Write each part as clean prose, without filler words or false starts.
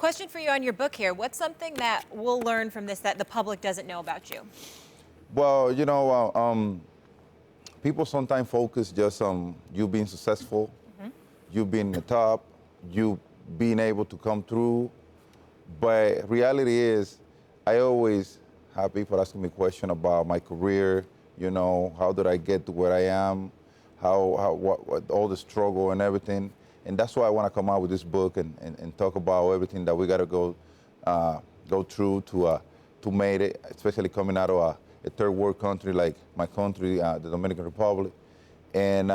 question for you on your book here. What's something that we'll learn from this that the public doesn't know about you? Well, people sometimes focus just on you being successful, you being the top, you being able to come through. But reality is, I always have people asking me questions about my career. How did I get to where I am? What all the struggle and everything. And that's why I want to come out with this book and talk about everything that we got to go through to make it, especially coming out of a third world country like my country, the Dominican Republic. And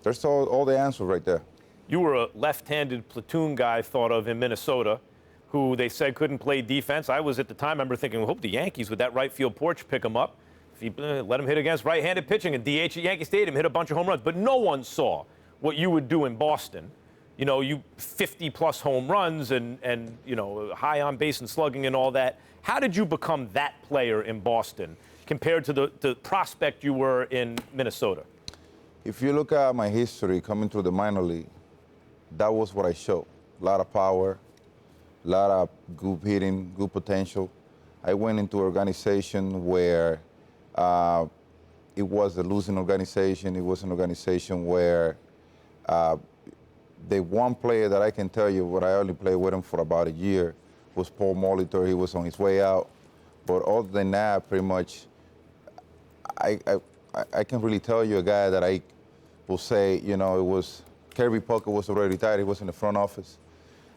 there's all the answers right there. You were a left-handed platoon guy thought of in Minnesota, who they said couldn't play defense. I was at the time, I remember thinking, I hope the Yankees with that right field porch pick him up. If you let him hit against right-handed pitching and DH at Yankee Stadium, hit a bunch of home runs. But no one saw what you would do in Boston. You 50-plus home runs and high on base and slugging and all that. How did you become that player in Boston compared to the prospect you were in Minnesota? If you look at my history coming through the minor league, that was what I showed. A lot of power, a lot of good hitting, good potential. I went into an organization where it was a losing organization. It was an organization where the one player that I can tell you what I only played with him for about a year was Paul Molitor. He was on his way out. But other than that, pretty much, I can really tell you a guy that I will say, it was Kirby Puckett was already retired. He was in the front office.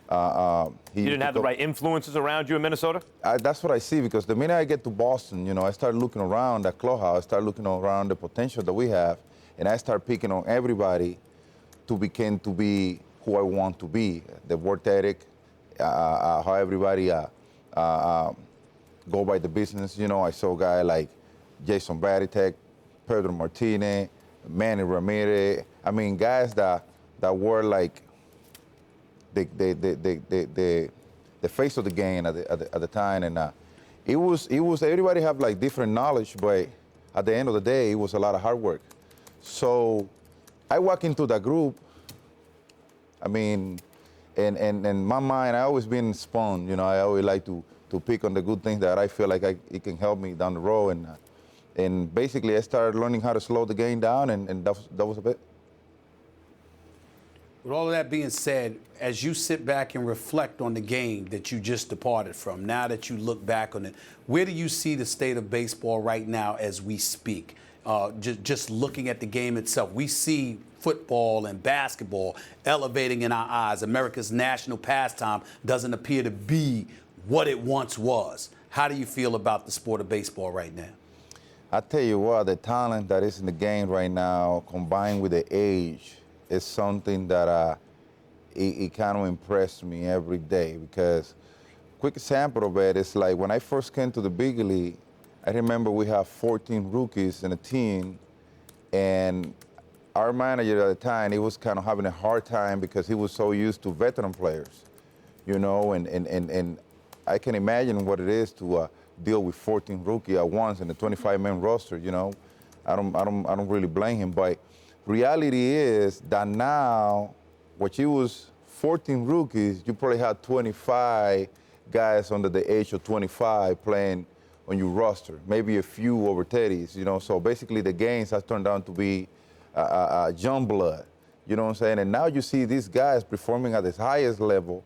You didn't have the right influences around you in Minnesota? That's what I see, because the minute I get to Boston, I start looking around that clubhouse, I start looking around the potential that we have, and I start picking on everybody to be who I want to be. The work ethic, how everybody go by the business. I saw a guy like Jason Varitek, Pedro Martinez, Manny Ramirez. I mean, guys that were like the face of the game at the time, and it was everybody have like different knowledge, but at the end of the day, it was a lot of hard work. So I walk into that group. I mean, and in my mind, I always been spun. I always like to pick on the good things that I feel like it can help me down the road, and basically I started learning how to slow the game down, and that was a bit. With all of that being said, as you sit back and reflect on the game that you just departed from, now that you look back on it, where do you see the state of baseball right now as we speak? Just looking at the game itself, we see football and basketball elevating in our eyes. America's national pastime doesn't appear to be what it once was. How do you feel about the sport of baseball right now? I tell you what, the talent that is in the game right now, combined with the age, is something that it kind of impressed me every day. Because, quick example of it is like when I first came to the big league, I remember we had 14 rookies in a team, and our manager at the time, he was kind of having a hard time because he was so used to veteran players, and I can imagine what it is to deal with 14 rookies at once in a 25-man roster. I don't really blame him, but reality is that now, what you was 14 rookies, you probably had 25 guys under the age of 25 playing on your roster, maybe a few over 30s, So basically the games have turned out to be young blood, you know what I'm saying? And now you see these guys performing at the highest level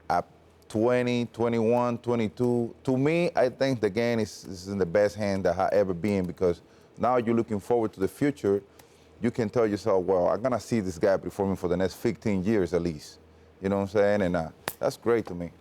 at 20, 21, 22. To me, I think the game is in the best hand that has ever been, because now you're looking forward to the future. You can tell yourself, well, I'm going to see this guy performing for the next 15 years at least. You know what I'm saying? And that's great to me.